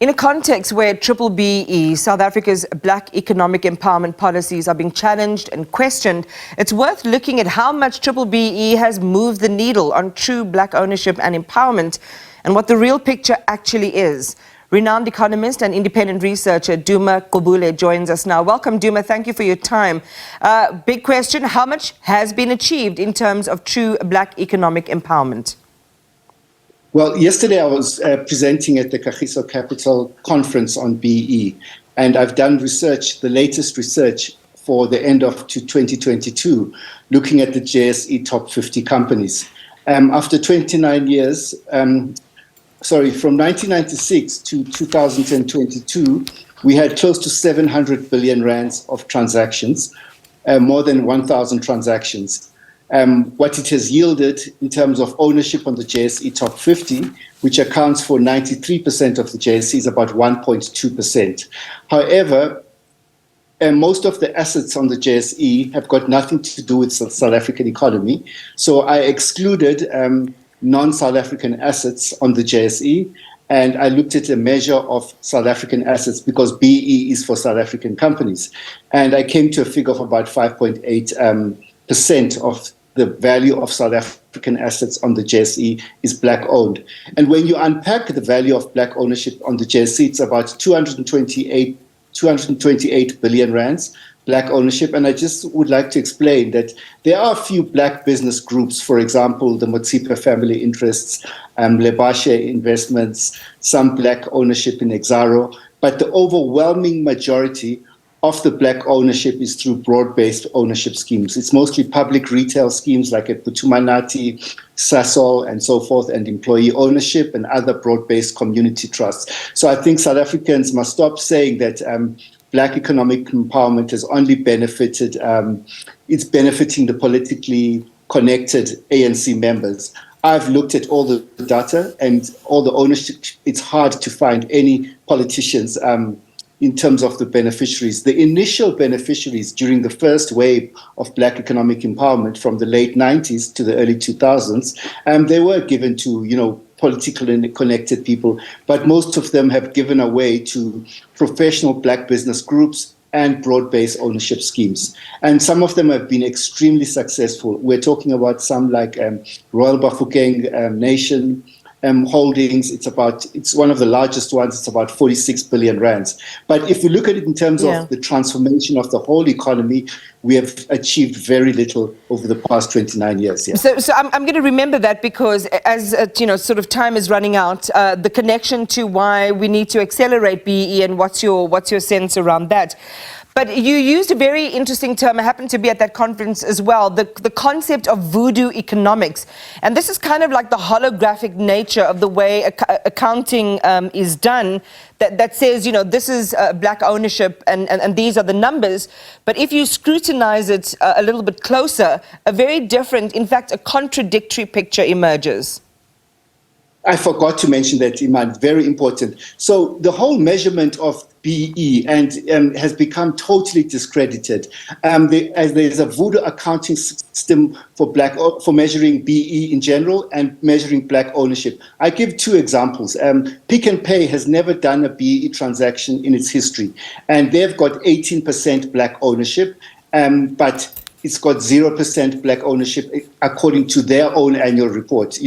In a context where BBBEE, South Africa's black economic empowerment policies, are being challenged and questioned, it's worth looking at how much BBBEE has moved the needle on true black ownership and empowerment and what the real picture actually is. Renowned economist and independent researcher Duma Gqubule joins us now. Welcome, Duma. Thank you for your time. Big question, how much has been achieved in terms of true black economic empowerment? Well, yesterday I was presenting at the Kagiso Capital conference on BEE, and I've done research, the latest research for the end of 2022, looking at the JSE top 50 companies. After 29 years, from 1996 to 2022, we had close to 700 billion rands of transactions, more than 1,000 transactions. What it has yielded in terms of ownership on the JSE top 50, which accounts for 93% of the JSE, is about 1.2%. However, most of the assets on the JSE have got nothing to do with the South African economy. So I excluded non-South African assets on the JSE, and I looked at a measure of South African assets because BEE is for South African companies. And I came to a figure of about 5.8% of the value of South African assets on the JSE is black owned. And when you unpack the value of black ownership on the JSE, it's about 228 billion rands, black ownership. And I just would like to explain that there are a few black business groups, for example, the Motsipe family interests, Lebashe investments, some black ownership in Exaro, but the overwhelming majority of the black ownership is through broad-based ownership schemes. It's mostly public retail schemes like at Putumanati, Sasol, and so forth, and employee ownership and other broad-based community trusts. So I think South Africans must stop saying that black economic empowerment has only benefited, it's benefiting the politically connected ANC members. I've looked at all the data and all the ownership. It's hard to find any politicians in terms of the beneficiaries. The initial beneficiaries during the first wave of black economic empowerment from the late 90s to the early 2000s, they were given to, politically connected people, but most of them have given away to professional black business groups and broad-based ownership schemes. And some of them have been extremely successful. We're talking about some like Royal Bafokeng Nation, holdings. It's one of the largest ones. It's about 46 billion rands. But if we look at it in terms of the transformation of the whole economy, we have achieved very little over the past 29 years. Yeah. So I'm going to remember that because as sort of time is running out, the connection to why we need to accelerate BEE and what's your sense around that. But you used a very interesting term. I happened to be at that conference as well, the concept of voodoo economics. And this is kind of like the holographic nature of the way accounting is done, that says, this is black ownership and these are the numbers. But if you scrutinize it a little bit closer, a very different, in fact, a contradictory picture emerges. I forgot to mention that, Iman, very important. So the whole measurement of BEE has become totally discredited. As there's a voodoo accounting system for measuring BEE in general and measuring black ownership. I give two examples. Pick n Pay has never done a BEE transaction in its history, and they've got 18% black ownership, but it's got 0% black ownership according to their own annual report,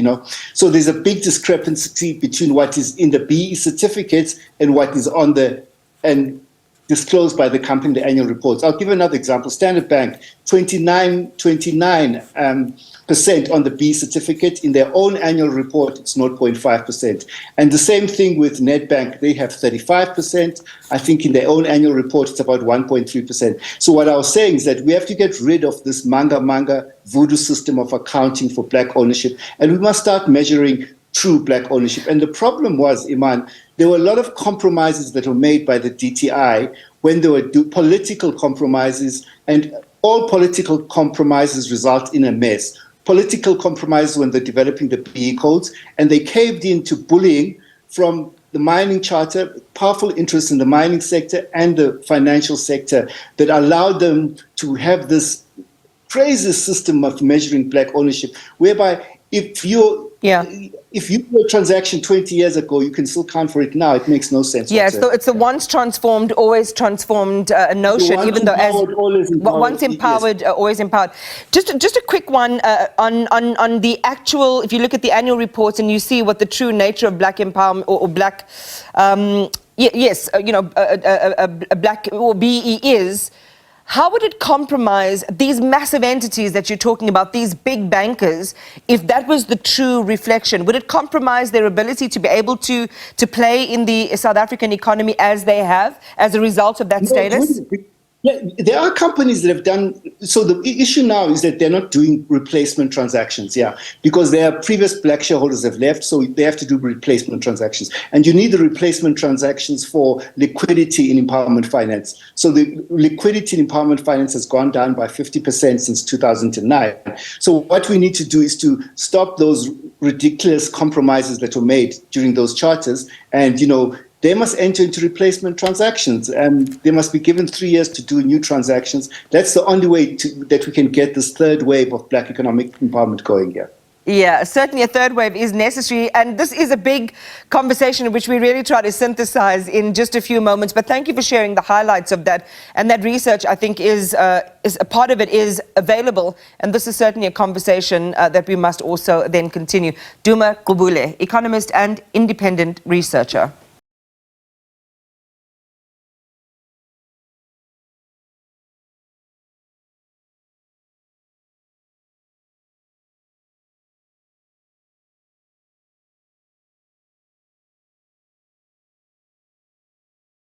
So there's a big discrepancy between what is in the BEE certificates and what is on and disclosed by the company in the annual reports. I'll give another example. Standard Bank, 29% on the BEE certificate. In their own annual report, it's 0.5%. And the same thing with Nedbank. They have 35%. I think in their own annual report, it's about 1.3%. So what I was saying is that we have to get rid of this manga voodoo system of accounting for black ownership, and we must start measuring true black ownership. And the problem was, Iman, there were a lot of compromises that were made by the DTI when they were political compromises, and all political compromises result in a mess. Political compromises when they're developing the BEE codes, and they caved into bullying from the mining charter, powerful interests in the mining sector and the financial sector that allowed them to have this crazy system of measuring black ownership, whereby if you Yeah. If you do a transaction 20 years ago, you can still count for it now. It makes no sense Yeah, whatsoever. so it's a once transformed, always transformed notion, Once even though as empowered, always empowered. once empowered, always empowered. Just a quick one on the actual. If you look at the annual reports and you see what the true nature of black empowerment or black, yes, a black or BE is. How would it compromise these massive entities that you're talking about, these big bankers, if that was the true reflection? Would it compromise their ability to be able to play in the South African economy as they have, as a result of that status? Yeah, there are companies that have done, so the issue now is that they're not doing replacement transactions, because their previous black shareholders have left, so they have to do replacement transactions. And you need the replacement transactions for liquidity in empowerment finance. So the liquidity in empowerment finance has gone down by 50% since 2009. So what we need to do is to stop those ridiculous compromises that were made during those charters, and, they must enter into replacement transactions, and they must be given 3 years to do new transactions. That's the only way that we can get this third wave of black economic empowerment going here. Yeah, certainly a third wave is necessary. And this is a big conversation which we really try to synthesize in just a few moments. But thank you for sharing the highlights of that. And that research, I think, is a part of it is available. And this is certainly a conversation that we must also then continue. Duma Gqubule, economist and independent researcher.